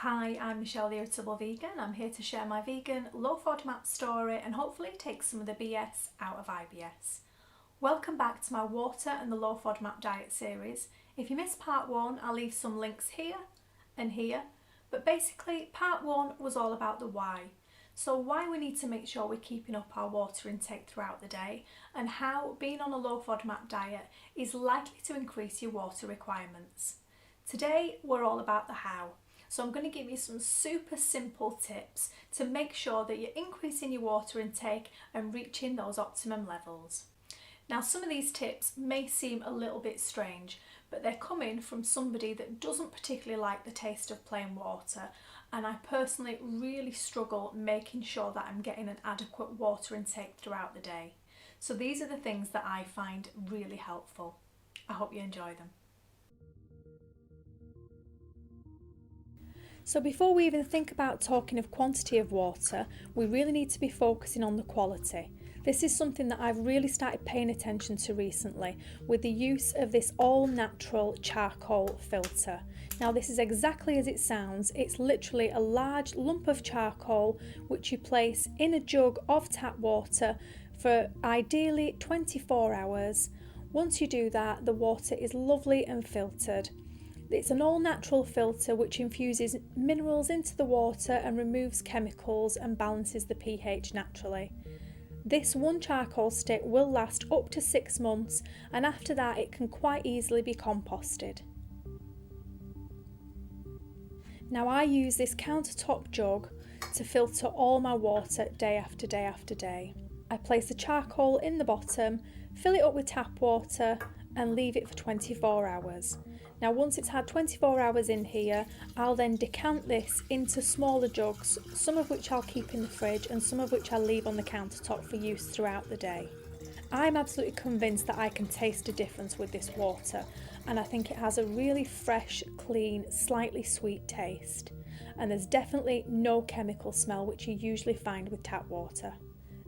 Hi, I'm Michelle the Irritable Vegan. I'm here to share my vegan low FODMAP story and hopefully take some of the BS out of IBS. Welcome back to my water and the low FODMAP diet series. If you missed part 1, I'll leave some links here and here. But basically, part 1 was all about the why. So why we need to make sure we're keeping up our water intake throughout the day and how being on a low FODMAP diet is likely to increase your water requirements. Today, we're all about the how. So I'm going to give you some super simple tips to make sure that you're increasing your water intake and reaching those optimum levels. Now, some of these tips may seem a little bit strange, but they're coming from somebody that doesn't particularly like the taste of plain water, and I personally really struggle making sure that I'm getting an adequate water intake throughout the day. So these are the things that I find really helpful. I hope you enjoy them. So before we even think about talking of quantity of water, we really need to be focusing on the quality. This is something that I've really started paying attention to recently with the use of this all-natural charcoal filter. Now this is exactly as it sounds. It's literally a large lump of charcoal which you place in a jug of tap water for ideally 24 hours. Once you do that, the water is lovely and filtered. It's an all-natural filter which infuses minerals into the water and removes chemicals and balances the pH naturally. This one charcoal stick will last up to 6 months, and after that it can quite easily be composted. Now I use this countertop jug to filter all my water day after day after day. I place the charcoal in the bottom, fill it up with tap water and leave it for 24 hours. Now once it's had 24 hours in here, I'll then decant this into smaller jugs, some of which I'll keep in the fridge and some of which I'll leave on the countertop for use throughout the day. I'm absolutely convinced that I can taste a difference with this water, and I think it has a really fresh, clean, slightly sweet taste. And there's definitely no chemical smell which you usually find with tap water.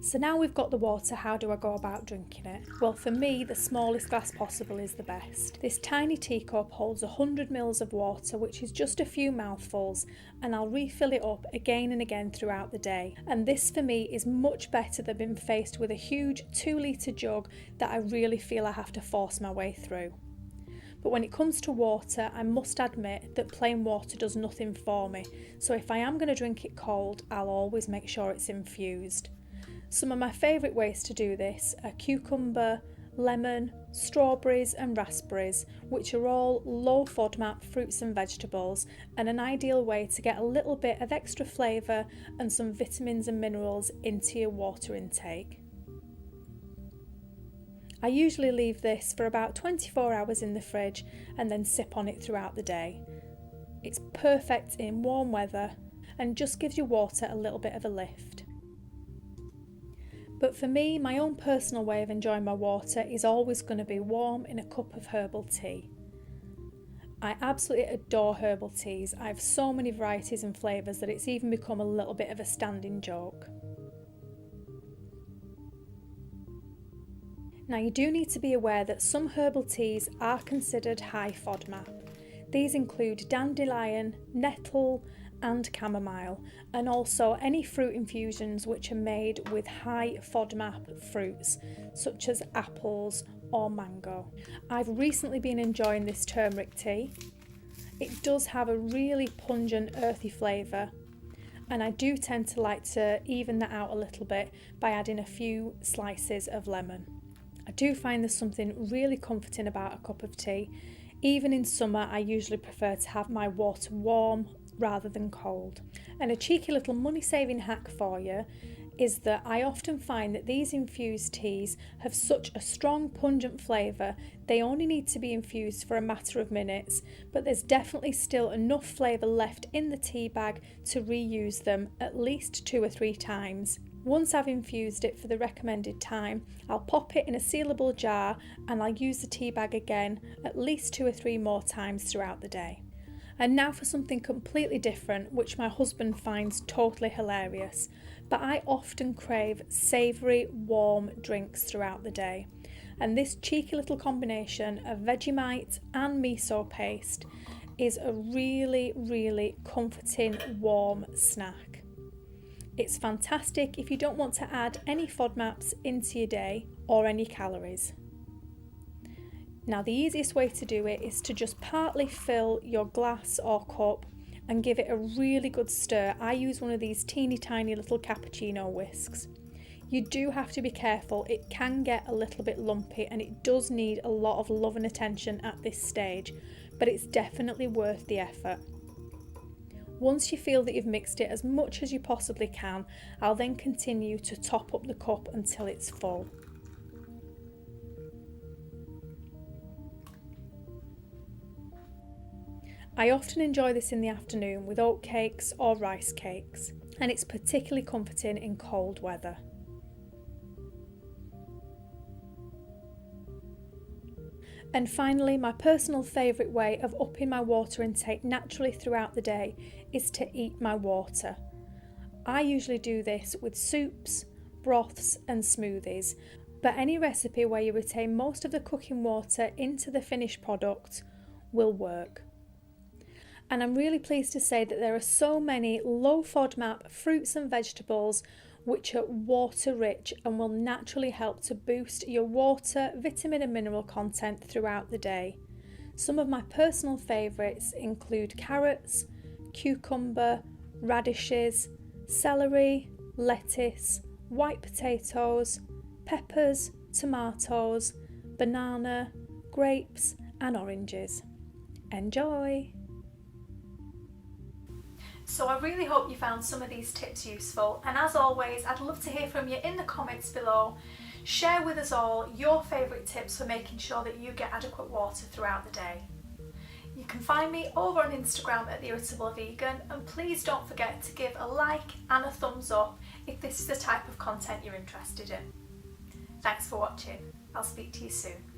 So now we've got the water, how do I go about drinking it? Well, for me, the smallest glass possible is the best. This tiny teacup holds 100 ml of water, which is just a few mouthfuls, and I'll refill it up again and again throughout the day. And this for me is much better than being faced with a huge 2-litre jug that I really feel I have to force my way through. But when it comes to water, I must admit that plain water does nothing for me. So if I am going to drink it cold, I'll always make sure it's infused. Some of my favourite ways to do this are cucumber, lemon, strawberries and raspberries, which are all low FODMAP fruits and vegetables, and an ideal way to get a little bit of extra flavour and some vitamins and minerals into your water intake. I usually leave this for about 24 hours in the fridge and then sip on it throughout the day. It's perfect in warm weather and just gives your water a little bit of a lift. But for me, my own personal way of enjoying my water is always going to be warm in a cup of herbal tea. I absolutely adore herbal teas. I have so many varieties and flavours that it's even become a little bit of a standing joke. Now you do need to be aware that some herbal teas are considered high FODMAP. These include dandelion, nettle and chamomile, and also any fruit infusions which are made with high FODMAP fruits such as apples or mango. I've recently been enjoying this turmeric tea. It does have a really pungent earthy flavour, and I do tend to like to even that out a little bit by adding a few slices of lemon. I do find there's something really comforting about a cup of tea. Even in summer, I usually prefer to have my water warm rather than cold. And a cheeky little money saving hack for you is that I often find that these infused teas have such a strong pungent flavour, they only need to be infused for a matter of minutes, but there's definitely still enough flavour left in the tea bag to reuse them at least 2 or 3 times. Once I've infused it for the recommended time, I'll pop it in a sealable jar and I'll use the tea bag again at least 2 or 3 more times throughout the day. And now for something completely different, which my husband finds totally hilarious, but I often crave savoury, warm drinks throughout the day. And this cheeky little combination of Vegemite and miso paste is a really comforting, warm snack. It's fantastic if you don't want to add any FODMAPs into your day or any calories. Now, the easiest way to do it is to just partly fill your glass or cup and give it a really good stir. I use one of these teeny tiny little cappuccino whisks. You do have to be careful, it can get a little bit lumpy and it does need a lot of love and attention at this stage, but it's definitely worth the effort. Once you feel that you've mixed it as much as you possibly can, I'll then continue to top up the cup until it's full. I often enjoy this in the afternoon with oat cakes or rice cakes, and it's particularly comforting in cold weather. And finally, my personal favourite way of upping my water intake naturally throughout the day is to eat my water. I usually do this with soups, broths and smoothies, but any recipe where you retain most of the cooking water into the finished product will work. And I'm really pleased to say that there are so many low FODMAP fruits and vegetables which are water rich and will naturally help to boost your water, vitamin and mineral content throughout the day. Some of my personal favourites include carrots, cucumber, radishes, celery, lettuce, white potatoes, peppers, tomatoes, banana, grapes and oranges. Enjoy! So I really hope you found some of these tips useful, and as always I'd love to hear from you in the comments below. Share with us all your favourite tips for making sure that you get adequate water throughout the day. You can find me over on Instagram at The Irritable Vegan, and please don't forget to give a like and a thumbs up if this is the type of content you're interested in. Thanks for watching. I'll speak to you soon.